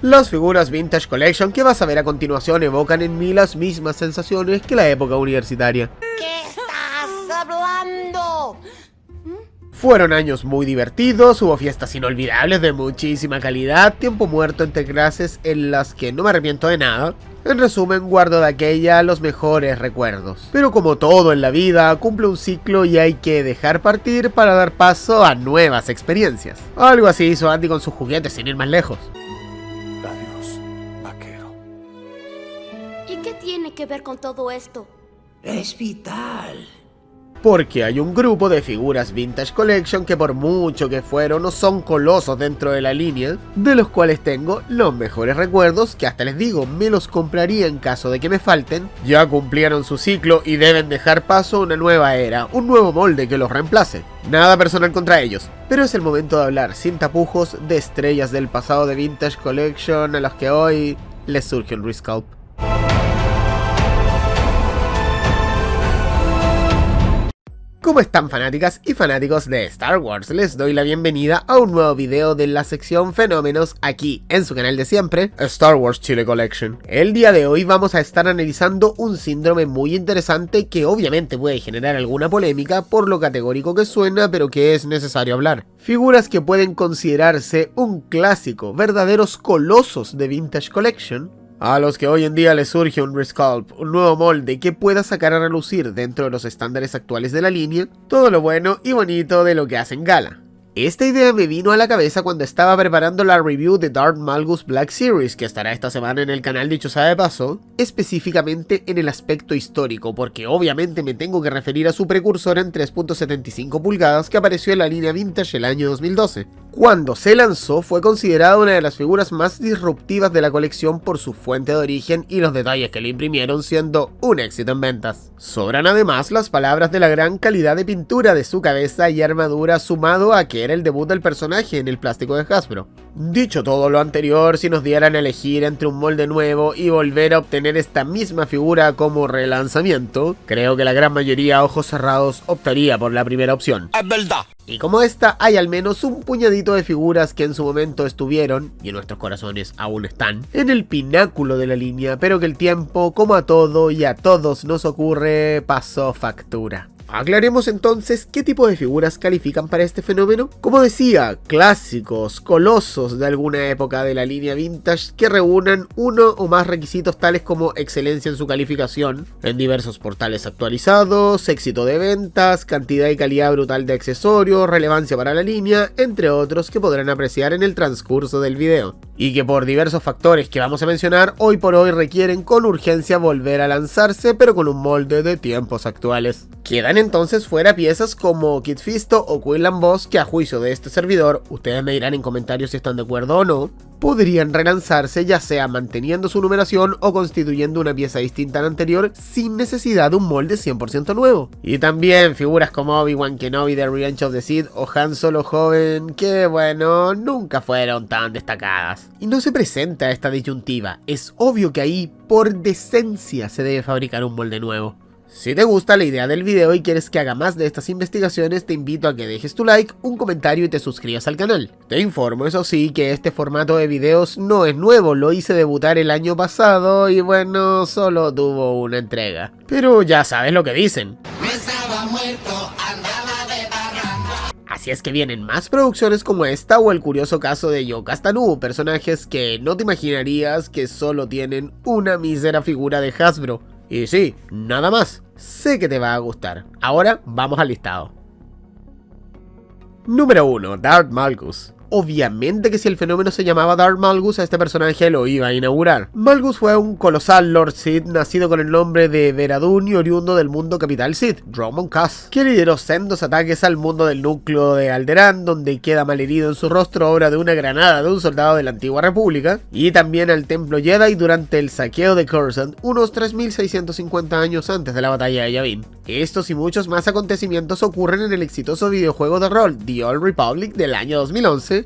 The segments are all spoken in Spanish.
Las figuras Vintage Collection que vas a ver a continuación evocan en mí las mismas sensaciones que la época universitaria. ¿Qué estás hablando? Fueron años muy divertidos, hubo fiestas inolvidables de muchísima calidad, tiempo muerto entre clases en las que no me arrepiento de nada. En resumen, guardo de aquella los mejores recuerdos. Pero como todo en la vida, cumple un ciclo y hay que dejar partir para dar paso a nuevas experiencias. Algo así hizo Andy con sus juguetes sin ir más lejos. Adiós, vaquero. ¿Y qué tiene que ver con todo esto? Es vital. Porque hay un grupo de figuras Vintage Collection que por mucho que fueron no son colosos dentro de la línea, de los cuales tengo los mejores recuerdos que hasta les digo me los compraría en caso de que me falten. Ya cumplieron su ciclo y deben dejar paso a una nueva era, un nuevo molde que los reemplace. Nada personal contra ellos, pero es el momento de hablar sin tapujos de estrellas del pasado de Vintage Collection a las que hoy les surge un resculpt. ¿Cómo están, fanáticas y fanáticos de Star Wars? Les doy la bienvenida a un nuevo video de la sección Fenómenos aquí en su canal de siempre, Star Wars Chile Collection. El día de hoy vamos a estar analizando un síndrome muy interesante que obviamente puede generar alguna polémica por lo categórico que suena, pero que es necesario hablar. Figuras que pueden considerarse un clásico, verdaderos colosos de Vintage Collection, a los que hoy en día les surge un resculpt, un nuevo molde que pueda sacar a relucir dentro de los estándares actuales de la línea todo lo bueno y bonito de lo que hacen gala. Esta idea me vino a la cabeza cuando estaba preparando la review de Darth Malgus Black Series, que estará esta semana en el canal dicho sea de paso, específicamente en el aspecto histórico, porque obviamente me tengo que referir a su precursor en 3.75 pulgadas que apareció en la línea Vintage el año 2012. Cuando se lanzó fue considerada una de las figuras más disruptivas de la colección por su fuente de origen y los detalles que le imprimieron, siendo un éxito en ventas. Sobran además las palabras de la gran calidad de pintura de su cabeza y armadura, sumado a que era el debut del personaje en el plástico de Hasbro. Dicho todo lo anterior, si nos dieran a elegir entre un molde nuevo y volver a obtener esta misma figura como relanzamiento, creo que la gran mayoría a ojos cerrados optaría por la primera opción. Es verdad. Y como esta, hay al menos un puñadito de figuras que en su momento estuvieron, y en nuestros corazones aún están, en el pináculo de la línea, pero que el tiempo, como a todo y a todos nos ocurre, pasó factura. Aclaremos entonces qué tipo de figuras califican para este fenómeno. Como decía, clásicos, colosos de alguna época de la línea Vintage que reúnan uno o más requisitos tales como excelencia en su calificación, en diversos portales actualizados, éxito de ventas, cantidad y calidad brutal de accesorios, relevancia para la línea, entre otros que podrán apreciar en el transcurso del video. Y que por diversos factores que vamos a mencionar, hoy por hoy requieren con urgencia volver a lanzarse, pero con un molde de tiempos actuales. Quedan entonces fuera piezas como Kit Fisto o Quinlan Vos que a juicio de este servidor, ustedes me dirán en comentarios si están de acuerdo o no, podrían relanzarse ya sea manteniendo su numeración o constituyendo una pieza distinta a la anterior sin necesidad de un molde 100% nuevo. Y también figuras como Obi-Wan Kenobi de Revenge of the Sith o Han Solo joven que bueno, nunca fueron tan destacadas. Y no se presenta esta disyuntiva, es obvio que ahí por decencia se debe fabricar un molde nuevo. Si te gusta la idea del video y quieres que haga más de estas investigaciones, te invito a que dejes tu like, un comentario y te suscribas al canal. Te informo, eso sí, que este formato de videos no es nuevo, lo hice debutar el año pasado y bueno, solo tuvo una entrega. Pero ya sabes lo que dicen. No estaba muerto, andaba de parranda. Así es que vienen más producciones como esta o el curioso caso de Yo-Castanu, personajes que no te imaginarías que solo tienen una mísera figura de Hasbro. Y sí, nada más. Sé que te va a gustar. Ahora vamos al listado. Número 1. Darth Malgus. Obviamente que si el fenómeno se llamaba Darth Malgus, a este personaje lo iba a inaugurar. Malgus fue un colosal Lord Sith nacido con el nombre de Veradun y oriundo del mundo capital Sith, Dromund Kaas, que lideró sendos ataques al mundo del núcleo de Alderaan, donde queda malherido en su rostro obra de una granada de un soldado de la antigua república, y también al templo Jedi durante el saqueo de Coruscant, unos 3650 años antes de la batalla de Yavin. Estos y muchos más acontecimientos ocurren en el exitoso videojuego de rol The Old Republic del año 2011,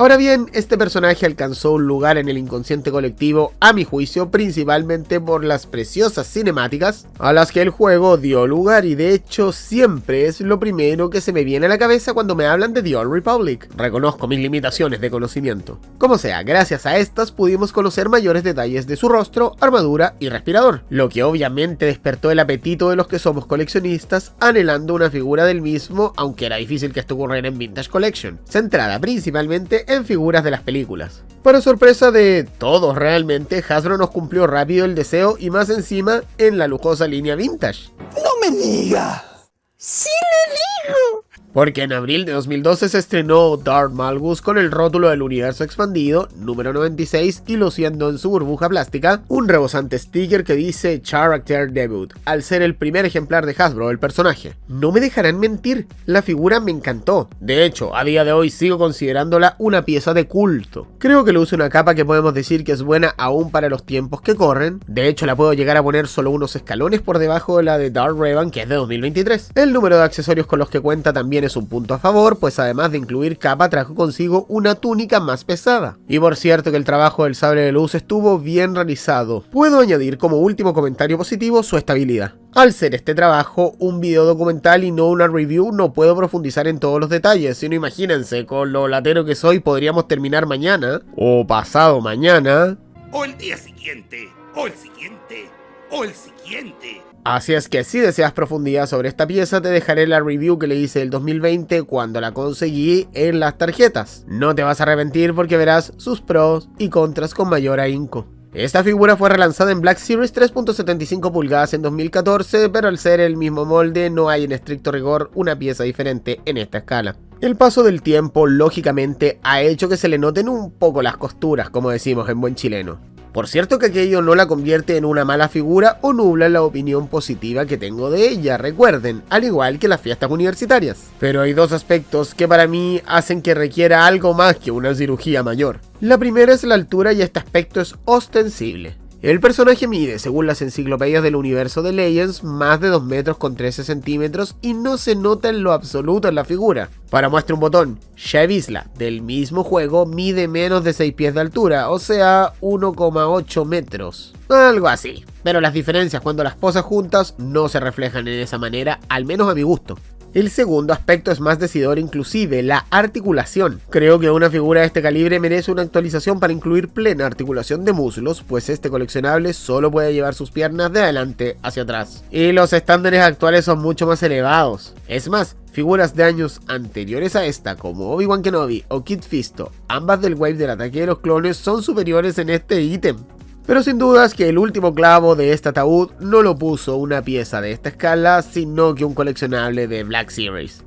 Ahora bien, este personaje alcanzó un lugar en el inconsciente colectivo, a mi juicio, principalmente por las preciosas cinemáticas a las que el juego dio lugar, y de hecho siempre es lo primero que se me viene a la cabeza cuando me hablan de The Old Republic. Reconozco mis limitaciones de conocimiento. Como sea, gracias a estas pudimos conocer mayores detalles de su rostro, armadura y respirador, lo que obviamente despertó el apetito de los que somos coleccionistas, anhelando una figura del mismo, aunque era difícil que esto ocurriera en Vintage Collection, centrada principalmente en figuras de las películas. Para sorpresa de todos realmente, Hasbro nos cumplió rápido el deseo, y más encima en la lujosa línea Vintage. ¡No me diga! ¡Sí le digo! Porque en abril de 2012 se estrenó Darth Malgus con el rótulo del universo expandido, número 96, y luciendo en su burbuja plástica un rebosante sticker que dice Character Debut, al ser el primer ejemplar de Hasbro del personaje. No me dejarán mentir, la figura me encantó. De hecho, a día de hoy sigo considerándola una pieza de culto. Creo que luce una capa que podemos decir que es buena aún para los tiempos que corren. De hecho, la puedo llegar a poner solo unos escalones por debajo de la de Darth Revan, que es de 2023. El número de accesorios con los que cuenta también es un punto a favor, pues además de incluir capa trajo consigo una túnica más pesada. Y por cierto que el trabajo del sable de luz estuvo bien realizado. Puedo añadir como último comentario positivo su estabilidad. Al ser este trabajo un video documental y no una review, no puedo profundizar en todos los detalles, sino imagínense, con lo latero que soy podríamos terminar mañana, o pasado mañana, O el día siguiente, o el siguiente, o el siguiente. Así es que si deseas profundidad sobre esta pieza, te dejaré la review que le hice el 2020 cuando la conseguí en las tarjetas. No te vas a arrepentir porque verás sus pros y contras con mayor ahínco. Esta figura fue relanzada en Black Series 3.75 pulgadas en 2014, pero al ser el mismo molde no hay en estricto rigor una pieza diferente en esta escala. El paso del tiempo lógicamente ha hecho que se le noten un poco las costuras, como decimos en buen chileno. Por cierto que aquello no la convierte en una mala figura o nubla la opinión positiva que tengo de ella, recuerden, al igual que las fiestas universitarias. Pero hay dos aspectos que para mí hacen que requiera algo más que una cirugía mayor. La primera es la altura, y este aspecto es ostensible. El personaje mide, según las enciclopedias del universo de Legends, más de 2 metros con 13 centímetros y no se nota en lo absoluto en la figura. Para muestra un botón, Sheev Isla, del mismo juego, mide menos de 6 pies de altura, o sea, 1,8 metros. Algo así. Pero las diferencias cuando las posas juntas no se reflejan en esa manera, al menos a mi gusto. El segundo aspecto es más decidor, inclusive la articulación. Creo que una figura de este calibre merece una actualización para incluir plena articulación de muslos, pues este coleccionable solo puede llevar sus piernas de adelante hacia atrás. Y los estándares actuales son mucho más elevados. Es más, figuras de años anteriores a esta, como Obi-Wan Kenobi o Kit Fisto, ambas del wave del ataque de los clones, son superiores en este ítem. Pero sin dudas que el último clavo de este ataúd no lo puso una pieza de esta escala, sino que un coleccionable de Black Series.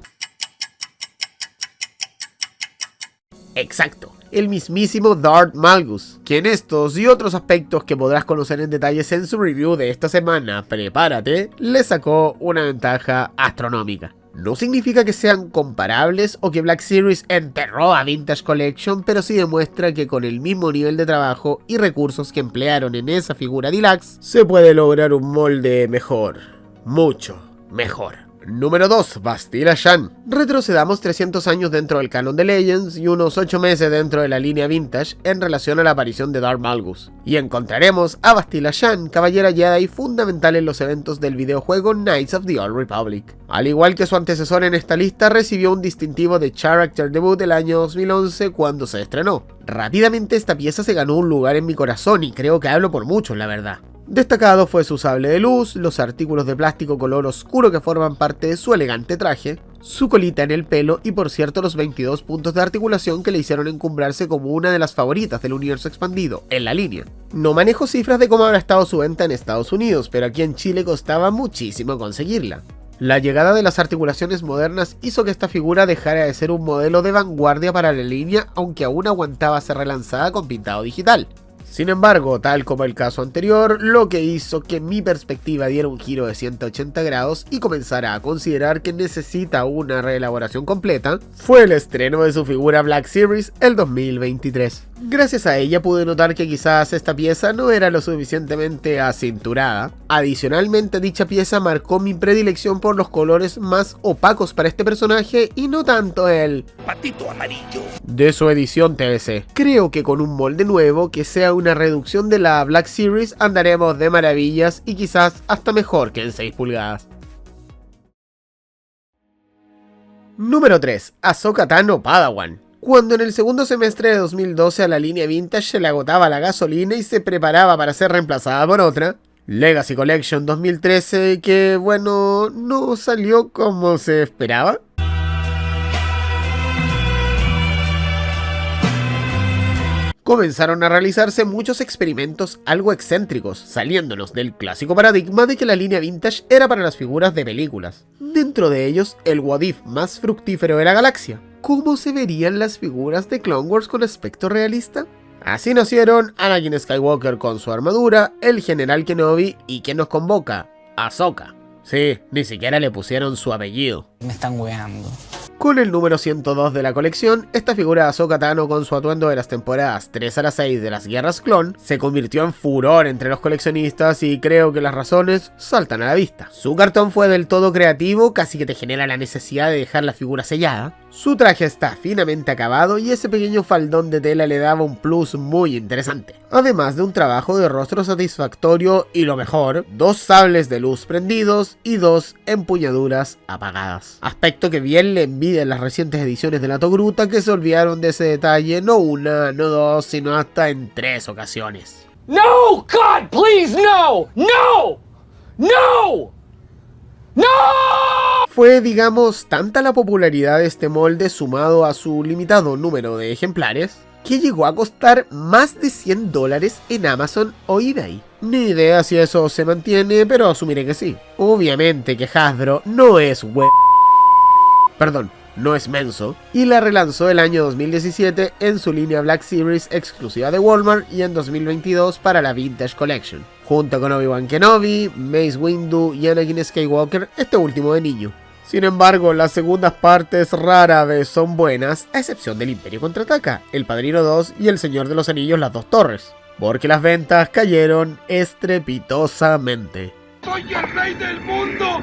Exacto, el mismísimo Darth Malgus, que en estos y otros aspectos que podrás conocer en detalles en su review de esta semana, prepárate, le sacó una ventaja astronómica. No significa que sean comparables o que Black Series enterró a Vintage Collection, pero sí demuestra que con el mismo nivel de trabajo y recursos que emplearon en esa figura deluxe, se puede lograr un molde mejor, mucho mejor. Número 2. Bastila Shan. Retrocedamos 300 años dentro del canon de Legends y unos 8 meses dentro de la línea Vintage en relación a la aparición de Darth Malgus. Y encontraremos a Bastila Shan, caballera Jedi fundamental en los eventos del videojuego Knights of the Old Republic. Al igual que su antecesor en esta lista, recibió un distintivo de Character Debut del año 2011 cuando se estrenó. Rápidamente esta pieza se ganó un lugar en mi corazón y creo que hablo por muchos, la verdad. Destacado fue su sable de luz, los artículos de plástico color oscuro que forman parte de su elegante traje, su colita en el pelo y por cierto los 22 puntos de articulación que le hicieron encumbrarse como una de las favoritas del universo expandido en la línea. No manejo cifras de cómo habrá estado su venta en Estados Unidos, pero aquí en Chile costaba muchísimo conseguirla. La llegada de las articulaciones modernas hizo que esta figura dejara de ser un modelo de vanguardia para la línea, aunque aún aguantaba ser relanzada con pintado digital. Sin embargo, tal como el caso anterior, lo que hizo que mi perspectiva diera un giro de 180 grados y comenzara a considerar que necesita una reelaboración completa, fue el estreno de su figura Black Series el 2023. Gracias a ella pude notar que quizás esta pieza no era lo suficientemente acinturada. Adicionalmente, dicha pieza marcó mi predilección por los colores más opacos para este personaje y no tanto el Patito amarillo. de su edición TBC. Creo que con un molde nuevo que sea una reducción de la Black Series andaremos de maravillas y quizás hasta mejor que en 6 pulgadas. Número 3. Ahsoka Tano Padawan. Cuando en el segundo semestre de 2012 a la línea Vintage se le agotaba la gasolina y se preparaba para ser reemplazada por otra, Legacy Collection 2013, que bueno, no salió como se esperaba. Comenzaron a realizarse muchos experimentos algo excéntricos, saliéndonos del clásico paradigma de que la línea Vintage era para las figuras de películas. Dentro de ellos, el what if más fructífero de la galaxia. ¿Cómo se verían las figuras de Clone Wars con aspecto realista? Así nacieron Anakin Skywalker con su armadura, el General Kenobi y ¿quién nos convoca? Ahsoka. Sí, ni siquiera le pusieron su apellido. Me están weando. Con el número 102 de la colección, esta figura de Ahsoka Tano con su atuendo de las temporadas 3 a la 6 de las Guerras Clon se convirtió en furor entre los coleccionistas y creo que las razones saltan a la vista. Su cartón fue del todo creativo, casi que te genera la necesidad de dejar la figura sellada. Su traje está finamente acabado y ese pequeño faldón de tela le daba un plus muy interesante. Además de un trabajo de rostro satisfactorio y lo mejor, 2 sables de luz prendidos y 2 empuñaduras apagadas. Aspecto que bien le envidia en las recientes ediciones de la Togruta, que se olvidaron de ese detalle no una, no 2, sino hasta en 3 ocasiones. No! God, please, no! No! No! ¡No! Fue, digamos, tanta la popularidad de este molde sumado a su limitado número de ejemplares, que llegó a costar más de $100 en Amazon o eBay. Ni idea si eso se mantiene, pero asumiré que sí. Obviamente que Hasbro no es no es menso, y la relanzó el año 2017 en su línea Black Series exclusiva de Walmart y en 2022 para la Vintage Collection, junto con Obi-Wan Kenobi, Mace Windu y Anakin Skywalker, este último de niño. Sin embargo, las segundas partes rara vez son buenas, a excepción del Imperio Contraataca, El Padrino 2 y El Señor de los Anillos Las Dos Torres, porque las ventas cayeron estrepitosamente. ¡Soy el rey del mundo!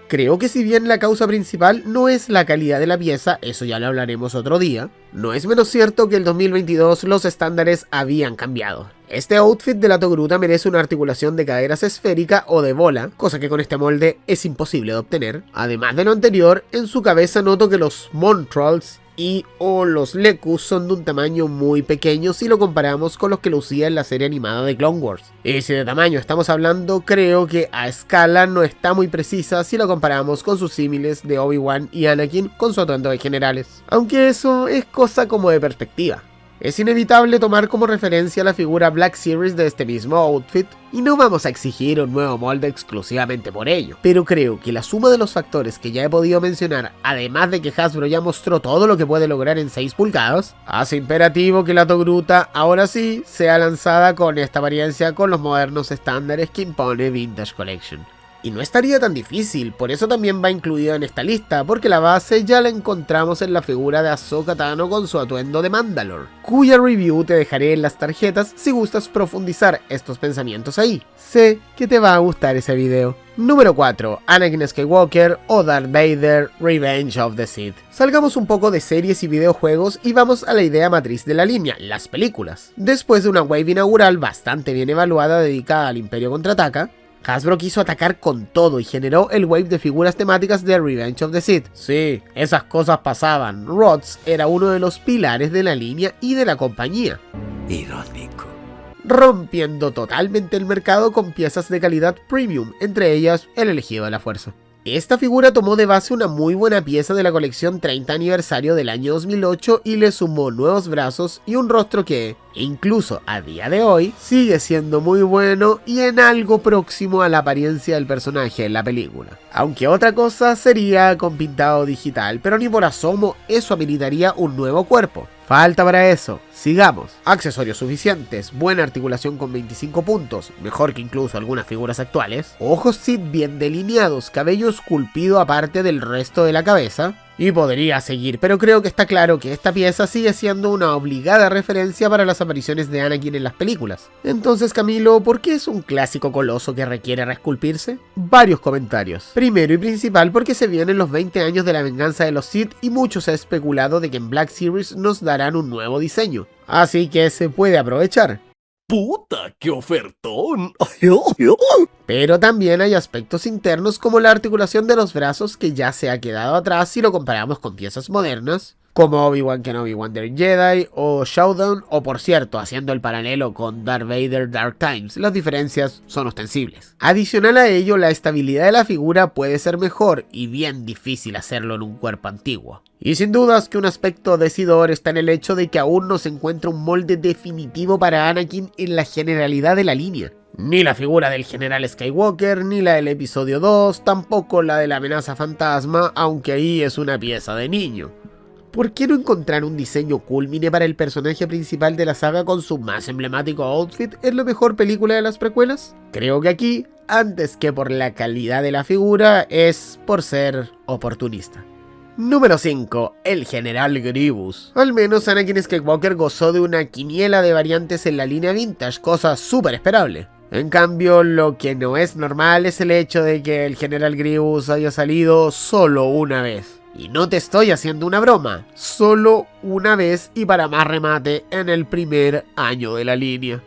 Creo que si bien la causa principal no es la calidad de la pieza, eso ya lo hablaremos otro día, no es menos cierto que en 2022 los estándares habían cambiado. Este outfit de la Togruta merece una articulación de caderas esférica o de bola, cosa que con este molde es imposible de obtener. Además de lo anterior, en su cabeza noto que los Montrolls y o los Lekus son de un tamaño muy pequeño si lo comparamos con los que lucía en la serie animada de Clone Wars. Y si de tamaño estamos hablando, creo que a escala no está muy precisa si lo comparamos con sus símiles de Obi-Wan y Anakin con su atuendo de generales. Aunque eso es cosa como de perspectiva. Es inevitable tomar como referencia la figura Black Series de este mismo outfit, y no vamos a exigir un nuevo molde exclusivamente por ello, pero creo que la suma de los factores que ya he podido mencionar, además de que Hasbro ya mostró todo lo que puede lograr en 6 pulgadas, hace imperativo que la Togruta ahora sí sea lanzada con esta apariencia con los modernos estándares que impone Vintage Collection. Y no estaría tan difícil, por eso también va incluida en esta lista, porque la base ya la encontramos en la figura de Ahsoka Tano con su atuendo de Mandalore, cuya review te dejaré en las tarjetas si gustas profundizar estos pensamientos ahí. Sé que te va a gustar ese video. Número 4. Anakin Skywalker o Darth Vader Revenge of the Sith. Salgamos un poco de series y videojuegos y vamos a la idea matriz de la línea, las películas. Después de una wave inaugural bastante bien evaluada dedicada al Imperio Contraataca, Hasbro quiso atacar con todo y generó el wave de figuras temáticas de Revenge of the Sith. Sí, esas cosas pasaban. Rhodes era uno de los pilares de la línea y de la compañía. Irónico. Rompiendo totalmente el mercado con piezas de calidad premium, entre ellas el elegido de la fuerza. Esta figura tomó de base una muy buena pieza de la colección 30 aniversario del año 2008 y le sumó nuevos brazos y un rostro que, incluso a día de hoy, sigue siendo muy bueno y en algo próximo a la apariencia del personaje en la película. Aunque otra cosa sería con pintado digital, pero ni por asomo eso habilitaría un nuevo cuerpo. Falta para eso. Sigamos. Accesorios suficientes, buena articulación con 25 puntos, mejor que incluso algunas figuras actuales, ojos Sith bien delineados, cabello esculpido aparte del resto de la cabeza, Y podría seguir, pero creo que está claro que esta pieza sigue siendo una obligada referencia para las apariciones de Anakin en las películas. Entonces, Camilo, ¿por qué es un clásico coloso que requiere reesculpirse? Varios comentarios. Primero y principal, porque se vienen los 20 años de la venganza de los Sith y mucho se ha especulado de que en Black Series nos darán un nuevo diseño. Así que se puede aprovechar. ¡Puta, qué ofertón! Pero también hay aspectos internos como la articulación de los brazos que ya se ha quedado atrás si lo comparamos con piezas modernas, como Obi-Wan Kenobi Wonder Jedi o Showdown, o por cierto, haciendo el paralelo con Darth Vader Dark Times, las diferencias son ostensibles. Adicional a ello, la estabilidad de la figura puede ser mejor y bien difícil hacerlo en un cuerpo antiguo. Y sin dudas que un aspecto decidor está en el hecho de que aún no se encuentra un molde definitivo para Anakin en la generalidad de la línea. Ni la figura del general Skywalker, ni la del episodio 2, tampoco la de la amenaza fantasma, aunque ahí es una pieza de niño. ¿Por qué no encontrar un diseño culmine para el personaje principal de la saga con su más emblemático outfit en la mejor película de las precuelas? Creo que aquí, antes que por la calidad de la figura, es por ser oportunista. Número 5. El General Grievous. Al menos Anakin Skywalker gozó de una quiniela de variantes en la línea vintage, cosa súper esperable. En cambio, lo que no es normal es el hecho de que el General Grievous haya salido solo una vez. Y no te estoy haciendo una broma, solo una vez y para más remate en el primer año de la línea.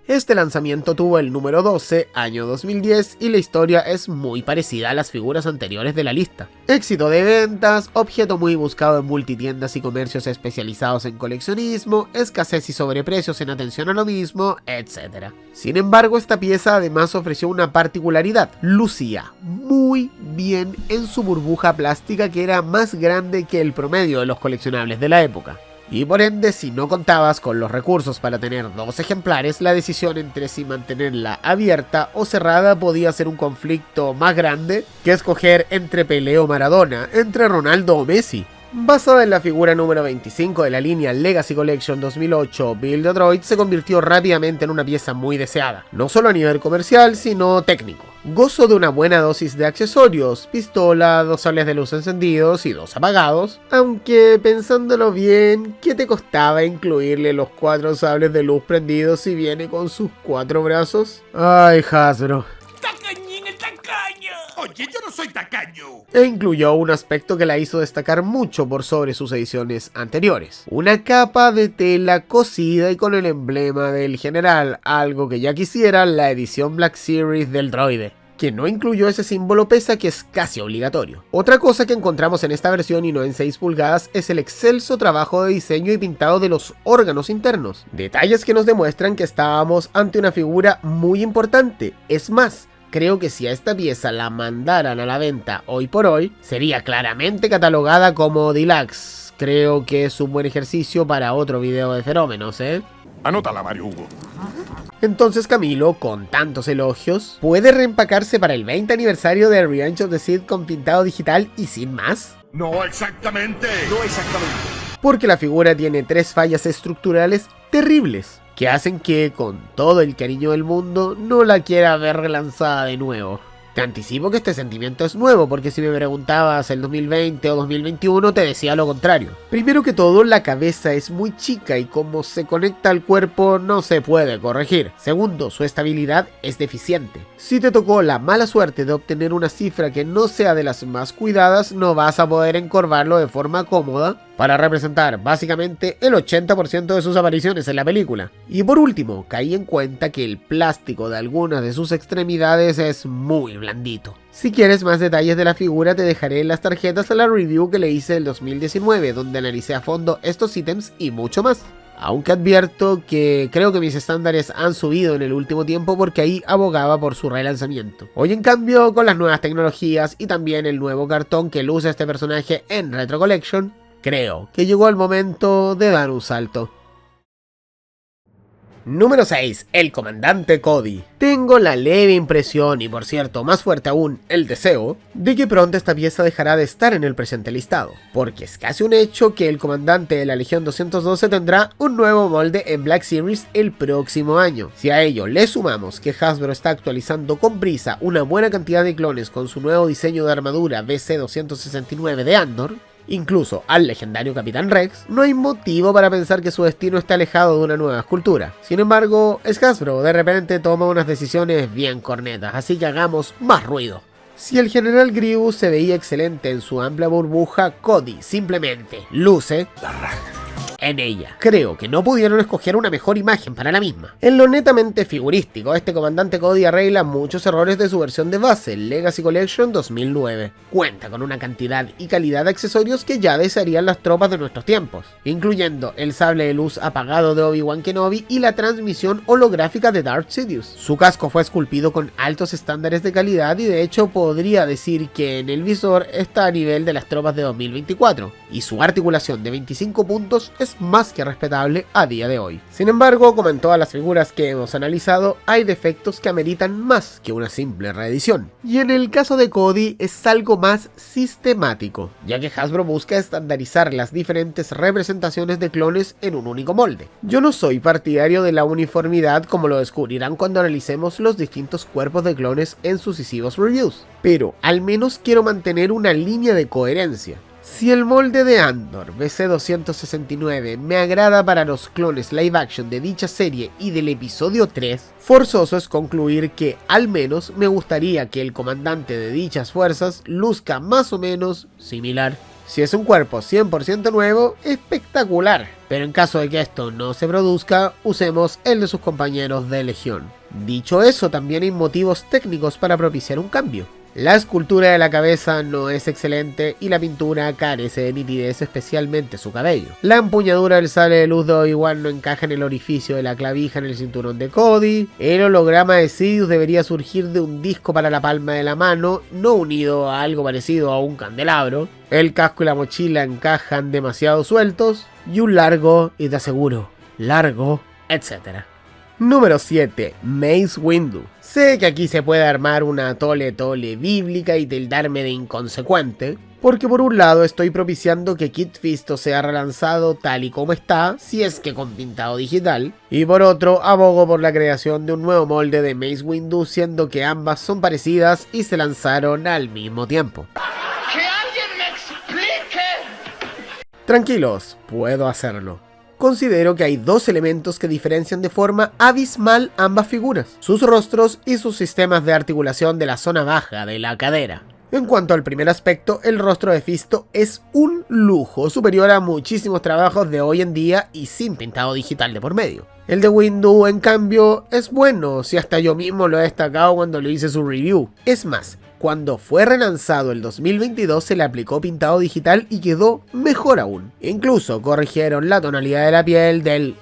Este lanzamiento tuvo el número 12, año 2010, y la historia es muy parecida a las figuras anteriores de la lista. Éxito de ventas, objeto muy buscado en multitiendas y comercios especializados en coleccionismo, escasez y sobreprecios en atención a lo mismo, etc. Sin embargo, esta pieza además ofreció una particularidad: lucía muy bien en su burbuja plástica, que era más grande que el promedio de los coleccionables de la época. Y por ende, si no contabas con los recursos para tener 2 ejemplares, la decisión entre si mantenerla abierta o cerrada podía ser un conflicto más grande que escoger entre Pelé o Maradona, entre Ronaldo o Messi. Basada en la figura número 25 de la línea Legacy Collection 2008, Build a Droid se convirtió rápidamente en una pieza muy deseada, no solo a nivel comercial, sino técnico. Gozo de una buena dosis de accesorios, pistola, 2 sables de luz encendidos y 2 apagados, aunque pensándolo bien, ¿qué te costaba incluirle los 4 sables de luz prendidos si viene con sus 4 brazos? Ay, Hasbro. ¡Tacañín el tacaño! Oye, yo no soy tacaño. E incluyó un aspecto que la hizo destacar mucho por sobre sus ediciones anteriores: una capa de tela cosida y con el emblema del general, algo que ya quisiera la edición Black Series del droide, que no incluyó ese símbolo pese a que es casi obligatorio. Otra cosa que encontramos en esta versión y no en 6 pulgadas es el excelso trabajo de diseño y pintado de los órganos internos, detalles que nos demuestran que estábamos ante una figura muy importante. Es más, creo que si a esta pieza la mandaran a la venta hoy por hoy, sería claramente catalogada como deluxe. Creo que es un buen ejercicio para otro video de fenómenos, Anótala, Mario Hugo. Entonces Camilo, con tantos elogios, ¿puede reempacarse para el 20 aniversario de Revenge of the Sith con pintado digital y sin más? No exactamente. Porque la figura tiene 3 fallas estructurales terribles, que hacen que, con todo el cariño del mundo, no la quiera ver relanzada de nuevo. Te anticipo que este sentimiento es nuevo, porque si me preguntabas el 2020 o 2021 te decía lo contrario. Primero que todo, la cabeza es muy chica y como se conecta al cuerpo no se puede corregir. Segundo, su estabilidad es deficiente. Si te tocó la mala suerte de obtener una cifra que no sea de las más cuidadas, no vas a poder encorvarlo de forma cómoda para representar básicamente el 80% de sus apariciones en la película. Y por último, caí en cuenta que el plástico de algunas de sus extremidades es muy blandito. Si quieres más detalles de la figura, te dejaré en las tarjetas la review que le hice el 2019, donde analicé a fondo estos ítems y mucho más. Aunque advierto que creo que mis estándares han subido en el último tiempo, porque ahí abogaba por su relanzamiento. Hoy en cambio, con las nuevas tecnologías y también el nuevo cartón que luce este personaje en Retro Collection, creo que llegó el momento de dar un salto. Número 6. El comandante Cody. Tengo la leve impresión, y por cierto más fuerte aún el deseo, de que pronto esta pieza dejará de estar en el presente listado, porque es casi un hecho que el comandante de la Legión 212 tendrá un nuevo molde en Black Series el próximo año. Si a ello le sumamos que Hasbro está actualizando con prisa una buena cantidad de clones con su nuevo diseño de armadura BC-269 de Andor, incluso al legendario Capitán Rex, no hay motivo para pensar que su destino esté alejado de una nueva escultura. Sin embargo, es Hasbro, de repente toma unas decisiones bien cornetas, así que hagamos más ruido. Si el General Grievous se veía excelente en su amplia burbuja, Cody simplemente luce la raja en ella. Creo que no pudieron escoger una mejor imagen para la misma. En lo netamente figurístico, este comandante Cody arregla muchos errores de su versión de base, Legacy Collection 2009. Cuenta con una cantidad y calidad de accesorios que ya desearían las tropas de nuestros tiempos, incluyendo el sable de luz apagado de Obi-Wan Kenobi y la transmisión holográfica de Darth Sidious. Su casco fue esculpido con altos estándares de calidad y de hecho podría decir que en el visor está a nivel de las tropas de 2024, y su articulación de 25 puntos es más que respetable a día de hoy. Sin embargo, como en todas las figuras que hemos analizado, hay defectos que ameritan más que una simple reedición. Y en el caso de Cody es algo más sistemático, ya que Hasbro busca estandarizar las diferentes representaciones de clones en un único molde. Yo no soy partidario de la uniformidad, como lo descubrirán cuando analicemos los distintos cuerpos de clones en sucesivos reviews, pero al menos quiero mantener una línea de coherencia. Si el molde de Andor BC-269 me agrada para los clones live action de dicha serie y del episodio 3, forzoso es concluir que al menos me gustaría que el comandante de dichas fuerzas luzca más o menos similar. Si es un cuerpo 100% nuevo, espectacular, pero en caso de que esto no se produzca, usemos el de sus compañeros de Legión. Dicho eso, también hay motivos técnicos para propiciar un cambio. La escultura de la cabeza no es excelente y la pintura carece de nitidez, especialmente su cabello. La empuñadura del sable de luz de Obi-Wan no encaja en el orificio de la clavija en el cinturón de Cody. El holograma de Sidious debería surgir de un disco para la palma de la mano, no unido a algo parecido a un candelabro. El casco y la mochila encajan demasiado sueltos. Y un largo, y te aseguro, largo, etc. Número 7. Mace Windu. Sé que aquí se puede armar una tole bíblica y tildarme de inconsecuente, porque por un lado estoy propiciando que Kit Fisto sea relanzado tal y como está, si es que con pintado digital, y por otro abogo por la creación de un nuevo molde de Mace Windu, siendo que ambas son parecidas y se lanzaron al mismo tiempo. ¡Que alguien me explique! Tranquilos, puedo hacerlo. Considero que hay dos elementos que diferencian de forma abismal ambas figuras: sus rostros y sus sistemas de articulación de la zona baja de la cadera. En cuanto al primer aspecto, el rostro de Fisto es un lujo, superior a muchísimos trabajos de hoy en día y sin pintado digital de por medio. El de Windu, en cambio, es bueno, si hasta yo mismo lo he destacado cuando le hice su review. Es más, cuando fue relanzado el 2022 se le aplicó pintado digital y quedó mejor aún. Incluso corrigieron la tonalidad de la piel del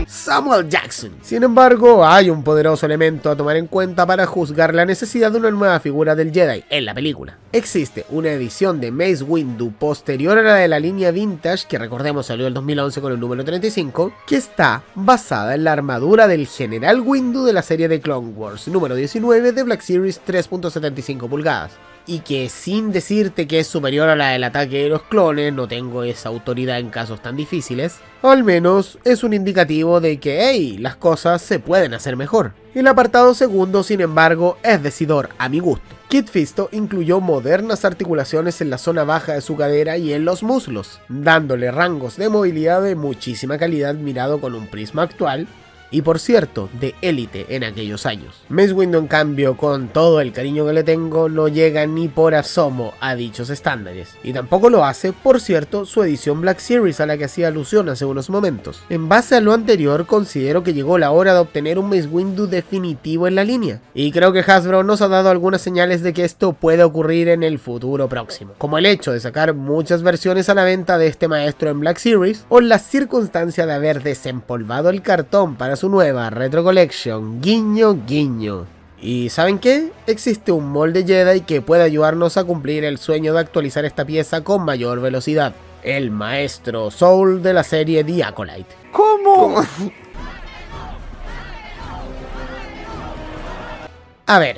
Samuel Jackson. Sin embargo, hay un poderoso elemento a tomar en cuenta para juzgar la necesidad de una nueva figura del Jedi en la película. Existe una edición de Mace Windu posterior a la de la línea Vintage, que recordemos salió en el 2011 con el número 35, que está basada en la armadura del General Windu de la serie de Clone Wars número 19 de Black Series 3.75 pulgadas. Y que, sin decirte que es superior a la del ataque de los clones, no tengo esa autoridad en casos tan difíciles, al menos es un indicativo de que, hey, las cosas se pueden hacer mejor. El apartado segundo, sin embargo, es decidor a mi gusto. Kit Fisto incluyó modernas articulaciones en la zona baja de su cadera y en los muslos, dándole rangos de movilidad de muchísima calidad mirado con un prisma actual, y por cierto, de élite en aquellos años. Mace Windu, en cambio, con todo el cariño que le tengo, no llega ni por asomo a dichos estándares, y tampoco lo hace, por cierto, su edición Black Series a la que hacía alusión hace unos momentos. En base a lo anterior, considero que llegó la hora de obtener un Mace Windu definitivo en la línea, y creo que Hasbro nos ha dado algunas señales de que esto puede ocurrir en el futuro próximo, como el hecho de sacar muchas versiones a la venta de este maestro en Black Series, o la circunstancia de haber desempolvado el cartón para su nueva Retro Collection, guiño guiño. ¿Y saben qué? Existe un molde Jedi que puede ayudarnos a cumplir el sueño de actualizar esta pieza con mayor velocidad. el maestro Soul de la serie The Acolyte. ¿Cómo? A ver,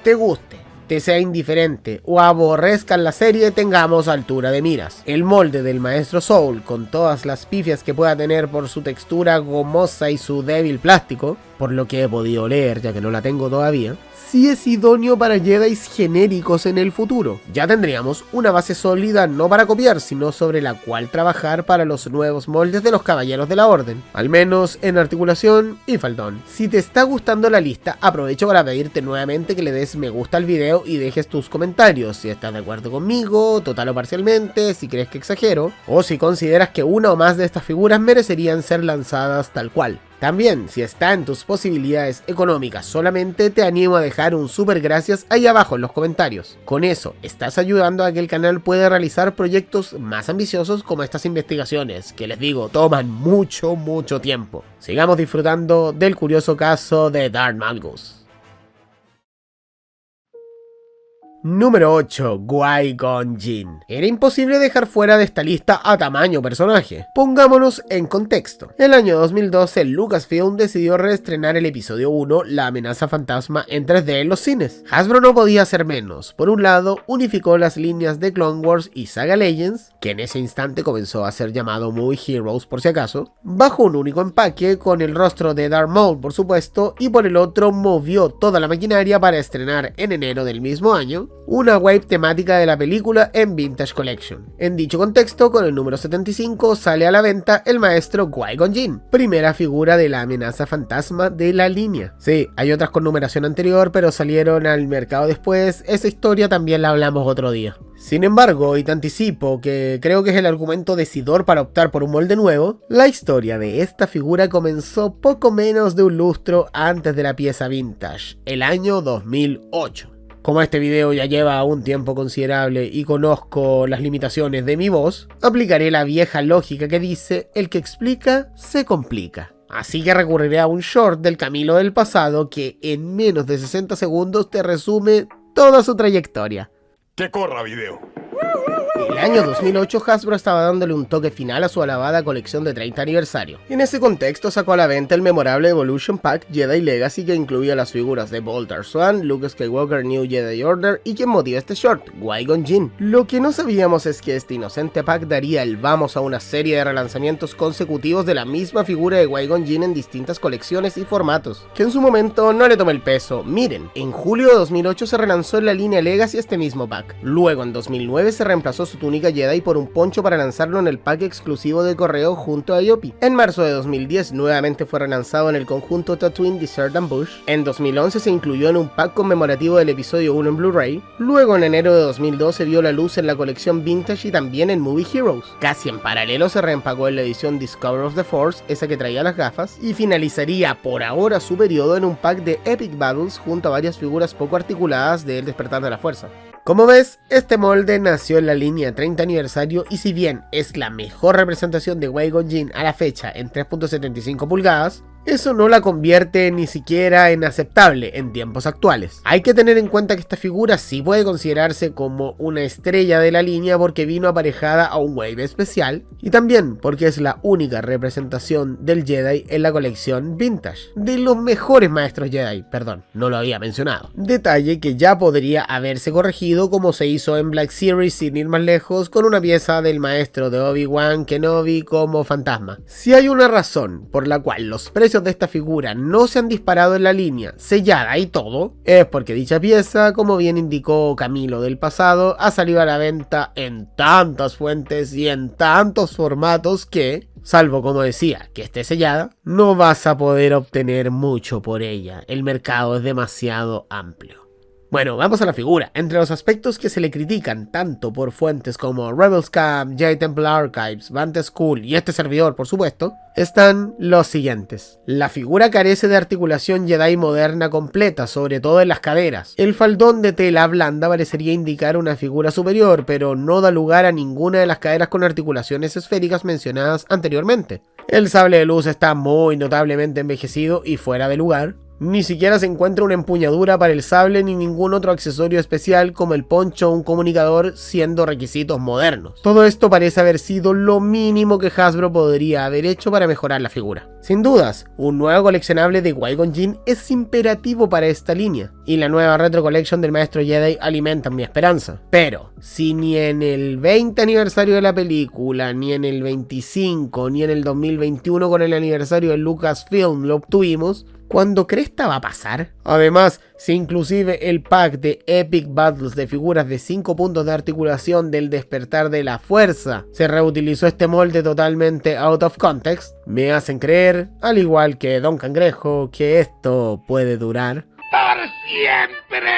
te guste, te sea indiferente o aborrezcan la serie, tengamos altura de miras. El molde del maestro Soul, con todas las pifias que pueda tener por su textura gomosa y su débil plástico, por lo que he podido leer ya que no la tengo todavía, sí es idóneo para Jedis genéricos en el futuro. Ya tendríamos una base sólida no para copiar, sino sobre la cual trabajar para los nuevos moldes de los Caballeros de la Orden, al menos en articulación y faldón. Si te está gustando la lista, aprovecho para pedirte nuevamente que le des me gusta al video y dejes tus comentarios, si estás de acuerdo conmigo, total o parcialmente, si crees que exagero, o si consideras que una o más de estas figuras merecerían ser lanzadas tal cual. También, si está en tus posibilidades económicas solamente, te animo a dejar un super gracias ahí abajo en los comentarios. Con eso, estás ayudando a que el canal pueda realizar proyectos más ambiciosos como estas investigaciones, que les digo, toman mucho tiempo. Sigamos disfrutando del curioso caso de Darth Malgus. Número 8. Qui-Gon Jinn. Era imposible dejar fuera de esta lista a tamaño personaje. Pongámonos en contexto. El año 2012 Lucasfilm decidió reestrenar el episodio 1, La amenaza fantasma, en 3D en los cines. Hasbro no podía hacer menos. Por un lado, unificó las líneas de Clone Wars y Saga Legends, que en ese instante comenzó a ser llamado Movie Heroes por si acaso, bajo un único empaque con el rostro de Darth Maul por supuesto, y por el otro movió toda la maquinaria para estrenar en enero del mismo año una wave temática de la película en Vintage Collection. En dicho contexto, con el número 75 sale a la venta el maestro Qui-Gon Jinn, primera figura de la amenaza fantasma de la línea. Sí, hay otras con numeración anterior, pero salieron al mercado después. Esa historia también la hablamos otro día. Sin embargo, y te anticipo que creo que es el argumento decidor para optar por un molde nuevo, la historia de esta figura comenzó poco menos de un lustro antes de la pieza vintage, el año 2008. Como este video ya lleva un tiempo considerable y conozco las limitaciones de mi voz, aplicaré la vieja lógica que dice: el que explica, se complica. Así que recurriré a un short del Camilo del pasado que en menos de 60 segundos te resume toda su trayectoria. Que corra video. El año 2008 Hasbro estaba dándole un toque final a su alabada colección de 30 aniversario. En ese contexto sacó a la venta el memorable Evolution Pack Jedi Legacy, que incluía las figuras de Bolt Darth Swan, Luke Skywalker New Jedi Order y quien motiva este short, Qui-Gon Jinn. Lo que no sabíamos es que este inocente pack daría el vamos a una serie de relanzamientos consecutivos de la misma figura de Qui-Gon Jinn en distintas colecciones y formatos, que en su momento no le tomé el peso. Miren, en julio de 2008 se relanzó en la línea Legacy este mismo pack. Luego en 2009 se reemplazó su túnica Jedi por un poncho para lanzarlo en el pack exclusivo de correo junto a Yopi. En marzo de 2010 nuevamente fue relanzado en el conjunto Tatooine Desert and Bush. En 2011 se incluyó en un pack conmemorativo del episodio 1 en Blu-ray. Luego en enero de 2012 vio la luz en la colección Vintage y también en Movie Heroes. Casi en paralelo se reempacó en la edición Discover of the Force, esa que traía las gafas, y finalizaría por ahora su periodo en un pack de Epic Battles junto a varias figuras poco articuladas de El Despertar de la Fuerza. Como ves, este molde nació en la línea 30 aniversario y si bien es la mejor representación de Qui-Gon Jinn a la fecha en 3.75 pulgadas, eso no la convierte ni siquiera en aceptable en tiempos actuales. Hay que tener en cuenta que esta figura sí puede considerarse como una estrella de la línea porque vino aparejada a un wave especial y también porque es la única representación del Jedi en la colección Vintage, de los mejores maestros Jedi, perdón, no lo había mencionado. Detalle que ya podría haberse corregido como se hizo en Black Series sin ir más lejos con una pieza del maestro de Obi-Wan Kenobi como fantasma. Si hay una razón por la cual los precios de esta figura no se han disparado en la línea, sellada y todo, es porque dicha pieza, como bien indicó Camilo del pasado, ha salido a la venta en tantas fuentes y en tantos formatos que, salvo como decía, que esté sellada, no vas a poder obtener mucho por ella. El mercado es demasiado amplio. Bueno, vamos a la figura. Entre los aspectos que se le critican tanto por fuentes como Rebels Camp, Jedi Temple Archives, Bant School y este servidor por supuesto, están los siguientes. La figura carece de articulación Jedi moderna completa, sobre todo en las caderas. El faldón de tela blanda parecería indicar una figura superior, pero no da lugar a ninguna de las caderas con articulaciones esféricas mencionadas anteriormente. El sable de luz está muy notablemente envejecido y fuera de lugar. Ni siquiera se encuentra una empuñadura para el sable ni ningún otro accesorio especial como el poncho o un comunicador, siendo requisitos modernos. Todo esto parece haber sido lo mínimo que Hasbro podría haber hecho para mejorar la figura. Sin dudas, un nuevo coleccionable de Qui-Gon Jinn es imperativo para esta línea, y la nueva Retro Collection del Maestro Jedi alimenta mi esperanza. Pero, si ni en el 20 aniversario de la película, ni en el 25, ni en el 2021 con el aniversario de Lucasfilm lo obtuvimos, ¿cuándo cresta va a pasar? Además, si inclusive el pack de Epic Battles de figuras de 5 puntos de articulación del Despertar de la Fuerza se reutilizó este molde totalmente out of context, me hacen creer, al igual que Don Cangrejo, que esto puede durar ¡por siempre!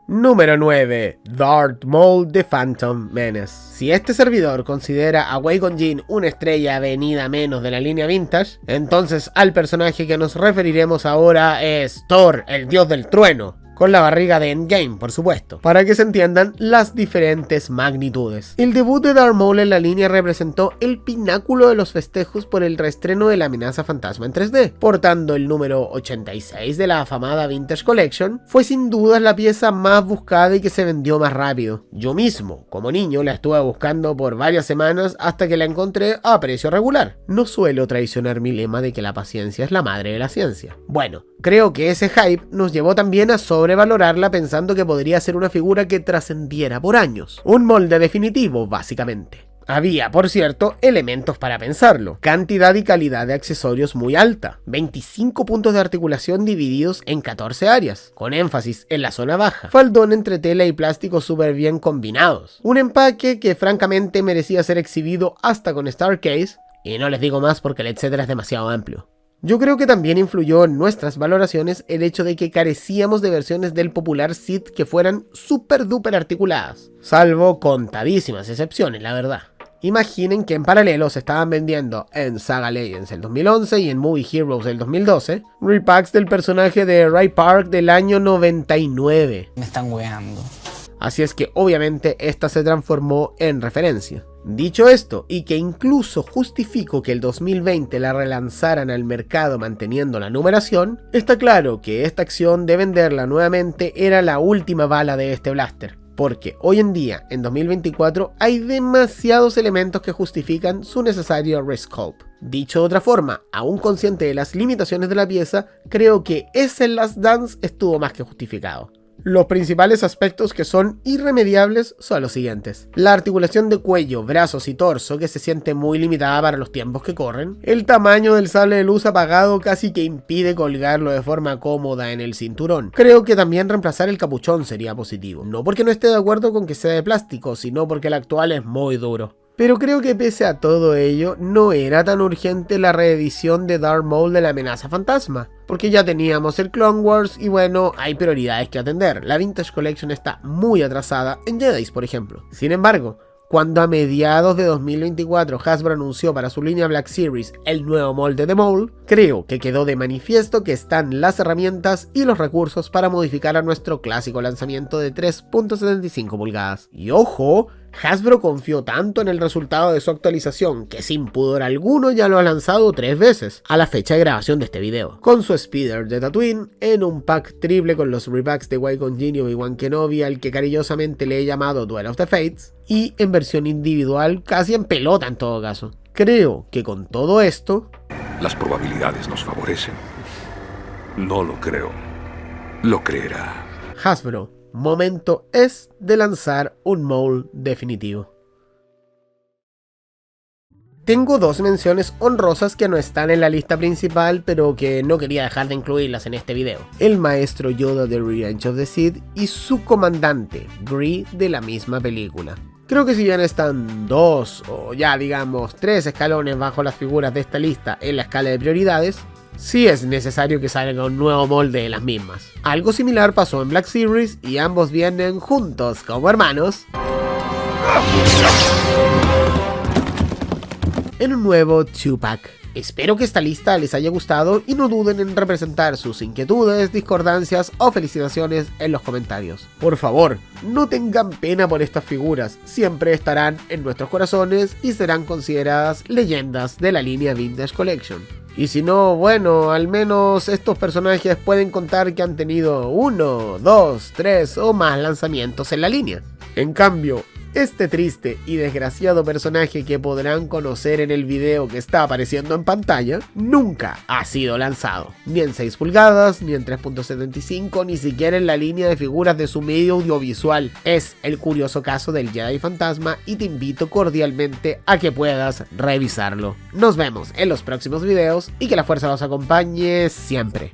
Número 9. Darth Maul The Phantom Menace. Si este servidor considera a Qui-Gon Jinn una estrella venida menos de la línea vintage, entonces al personaje que nos referiremos ahora es Thor, el dios del trueno. Con la barriga de Endgame, por supuesto, para que se entiendan las diferentes magnitudes. El debut de Darth Maul en la línea representó el pináculo de los festejos por el reestreno de la Amenaza Fantasma en 3D. Portando el número 86 de la afamada Vintage Collection, fue sin duda la pieza más buscada y que se vendió más rápido. Yo mismo, como niño, la estuve buscando por varias semanas hasta que la encontré a precio regular. No suelo traicionar mi lema de que la paciencia es la madre de la ciencia. Bueno, creo que ese hype nos llevó también a sobrevalorarla pensando que podría ser una figura que trascendiera por años. Un molde definitivo, básicamente. Había, por cierto, elementos para pensarlo. Cantidad y calidad de accesorios muy alta. 25 puntos de articulación divididos en 14 áreas, con énfasis en la zona baja. Faldón entre tela y plástico súper bien combinados. Un empaque que francamente merecía ser exhibido hasta con Starcase. Y no les digo más porque el etcétera es demasiado amplio. Yo creo que también influyó en nuestras valoraciones el hecho de que carecíamos de versiones del popular Sith que fueran super duper articuladas, salvo contadísimas excepciones, la verdad. Imaginen que en paralelo se estaban vendiendo en Saga Legends del 2011 y en Movie Heroes del 2012 repacks del personaje de Ray Park del año 99. Me están weando. Así es que obviamente esta se transformó en referencia. Dicho esto, y que incluso justifico que el 2020 la relanzaran al mercado manteniendo la numeración, está claro que esta acción de venderla nuevamente era la última bala de este blaster. Porque hoy en día, en 2024, hay demasiados elementos que justifican su necesario resculpt. Dicho de otra forma, aún consciente de las limitaciones de la pieza, creo que ese Last Dance estuvo más que justificado. Los principales aspectos que son irremediables son los siguientes: la articulación de cuello, brazos y torso, que se siente muy limitada para los tiempos que corren; el tamaño del sable de luz apagado casi que impide colgarlo de forma cómoda en el cinturón. Creo que también reemplazar el capuchón sería positivo, no porque no esté de acuerdo con que sea de plástico, sino porque el actual es muy duro. Pero creo que pese a todo ello, no era tan urgente la reedición de Darth Maul de la Amenaza Fantasma, porque ya teníamos el Clone Wars y bueno, hay prioridades que atender. La Vintage Collection está muy atrasada en Jedi, por ejemplo. Sin embargo, cuando a mediados de 2024 Hasbro anunció para su línea Black Series el nuevo molde de Maul, creo que quedó de manifiesto que están las herramientas y los recursos para modificar a nuestro clásico lanzamiento de 3.75 pulgadas. Y ojo, Hasbro confió tanto en el resultado de su actualización que sin pudor alguno ya lo ha lanzado 3 veces a la fecha de grabación de este video, con su speeder de Tatooine, en un pack triple con los repacks de Qui-Gon Jinn y Obi-Wan Kenobi, al que cariñosamente le he llamado Duel of the Fates, y en versión individual casi en pelota en todo caso. Creo que con todo esto, Las probabilidades nos favorecen. No lo creo. Lo creerá. Hasbro, momento es de lanzar un Maul definitivo. Tengo 2 menciones honrosas que no están en la lista principal, pero que no quería dejar de incluirlas en este video. El maestro Yoda de Revenge of the Sith y su comandante, Gree, de la misma película. Creo que si bien están 2 o ya digamos 3 escalones bajo las figuras de esta lista en la escala de prioridades, sí es necesario que salga un nuevo molde de las mismas. Algo similar pasó en Black Series y ambos vienen juntos como hermanos en un nuevo 2-pack. Espero que esta lista les haya gustado y no duden en representar sus inquietudes, discordancias o felicitaciones en los comentarios. Por favor, no tengan pena por estas figuras, siempre estarán en nuestros corazones y serán consideradas leyendas de la línea Vintage Collection. Y si no, bueno, al menos estos personajes pueden contar que han tenido 1, 2, 3 o más lanzamientos en la línea. En cambio, este triste y desgraciado personaje que podrán conocer en el video que está apareciendo en pantalla, nunca ha sido lanzado, ni en 6 pulgadas, ni en 3.75, ni siquiera en la línea de figuras de su medio audiovisual. Es el curioso caso del Jedi Fantasma y te invito cordialmente a que puedas revisarlo. Nos vemos en los próximos videos y que la fuerza los acompañe siempre.